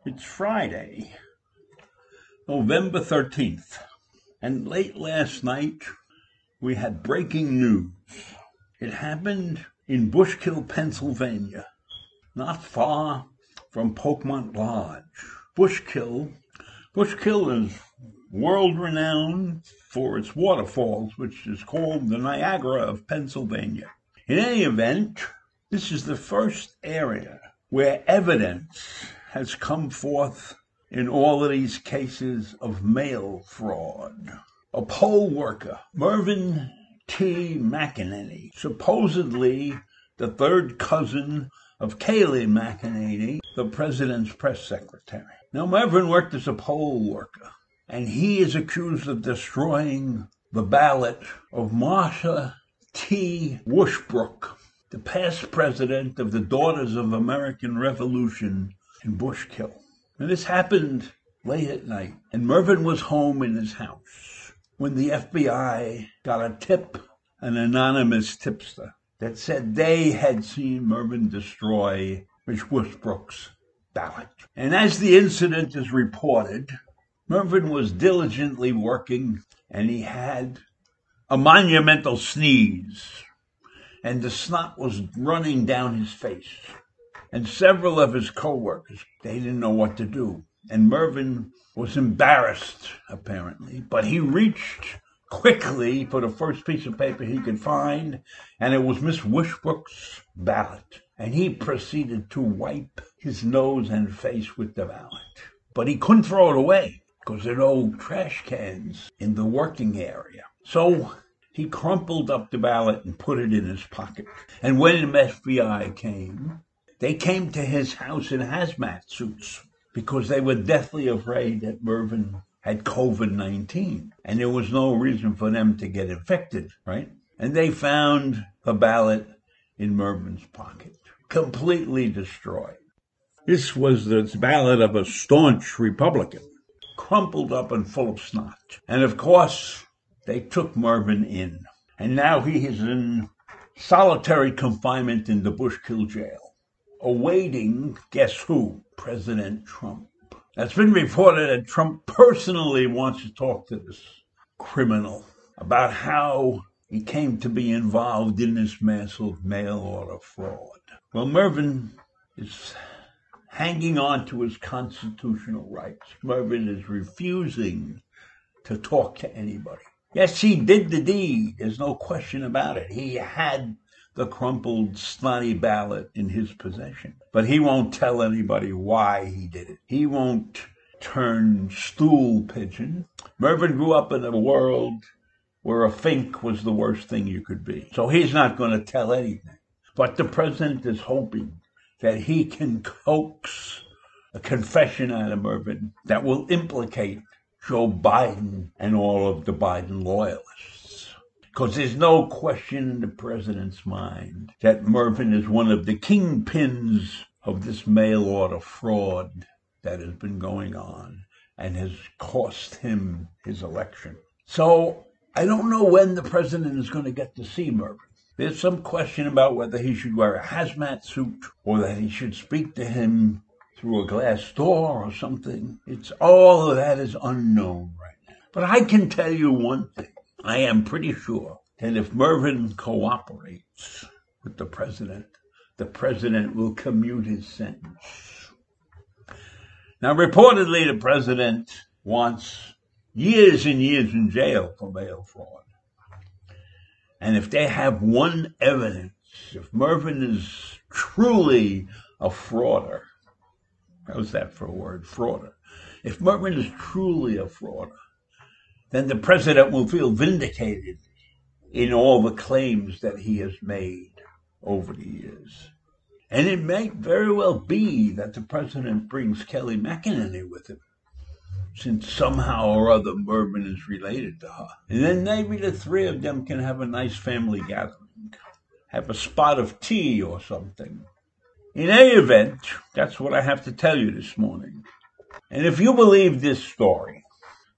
It's Friday, November 13th, and late last night we had breaking news. It happened in Bushkill, Pennsylvania, not far from Polkmont Lodge. Bushkill is world-renowned for its waterfalls, which is called the Niagara of Pennsylvania. In any event, this is the first area where evidence has come forth in all of these cases of mail fraud. A poll worker, Mervyn T. McEnany, supposedly the third cousin of Kayleigh McEnany, the president's press secretary. Now, Mervyn worked as a poll worker, and he is accused of destroying the ballot of Marcia T. Washbrook, the past president of the Daughters of American Revolution in Bushkill. And this happened late at night, and Mervyn was home in his house when the FBI got a tip, an anonymous tipster, that said they had seen Mervyn destroy Ms. Washbrook's ballot. And as the incident is reported, Mervyn was diligently working, and he had a monumental sneeze, and the snot was running down his face. And several of his co-workers, they didn't know what to do. And Mervyn was embarrassed, apparently. But he reached quickly for the first piece of paper he could find, and it was Miss Washbrook's ballot. And he proceeded to wipe his nose and face with the ballot. But he couldn't throw it away, because there are no trash cans in the working area. So he crumpled up the ballot and put it in his pocket. And when the FBI came, they came to his house in hazmat suits because they were deathly afraid that Mervyn had COVID-19. And there was no reason for them to get infected, right? And they found the ballot in Mervyn's pocket, completely destroyed. This was the ballot of a staunch Republican, crumpled up and full of snot. And of course, they took Mervyn in. And now he is in solitary confinement in the Bushkill jail, awaiting, guess who? President Trump. It's been reported that Trump personally wants to talk to this criminal about how he came to be involved in this massive mail order fraud. Well, Mervyn is hanging on to his constitutional rights. Mervyn is refusing to talk to anybody. Yes, he did the deed. There's no question about it. He had the crumpled, snotty ballot in his possession. But he won't tell anybody why he did it. He won't turn stool pigeon. Mervyn grew up in a world where a fink was the worst thing you could be. So he's not going to tell anything. But the president is hoping that he can coax a confession out of Mervyn that will implicate Joe Biden and all of the Biden loyalists. Because there's no question in the president's mind that Mervyn is one of the kingpins of this mail order fraud that has been going on and has cost him his election. So I don't know when the president is going to get to see Mervyn. There's some question about whether he should wear a hazmat suit or that he should speak to him through a glass door or something. It's all of that is unknown right now. But I can tell you one thing. I am pretty sure that if Mervyn cooperates with the president will commute his sentence. Now, reportedly, the president wants years and years in jail for mail fraud. And if they have one evidence, if Mervyn is truly a frauder, how's that for a word, frauder? If Mervyn is truly a frauder, then the president will feel vindicated in all the claims that he has made over the years. And it may very well be that the president brings Kayleigh McEnany with him, since somehow or other Mervyn is related to her. And then maybe the three of them can have a nice family gathering, have a spot of tea or something. In any event, that's what I have to tell you this morning. And if you believe this story,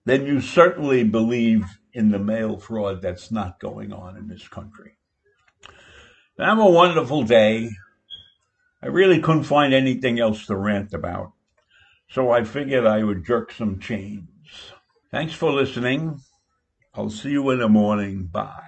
then you certainly believe in the mail fraud that's not going on in this country. Have a wonderful day. I really couldn't find anything else to rant about, so I figured I would jerk some chains. Thanks for listening. I'll see you in the morning. Bye.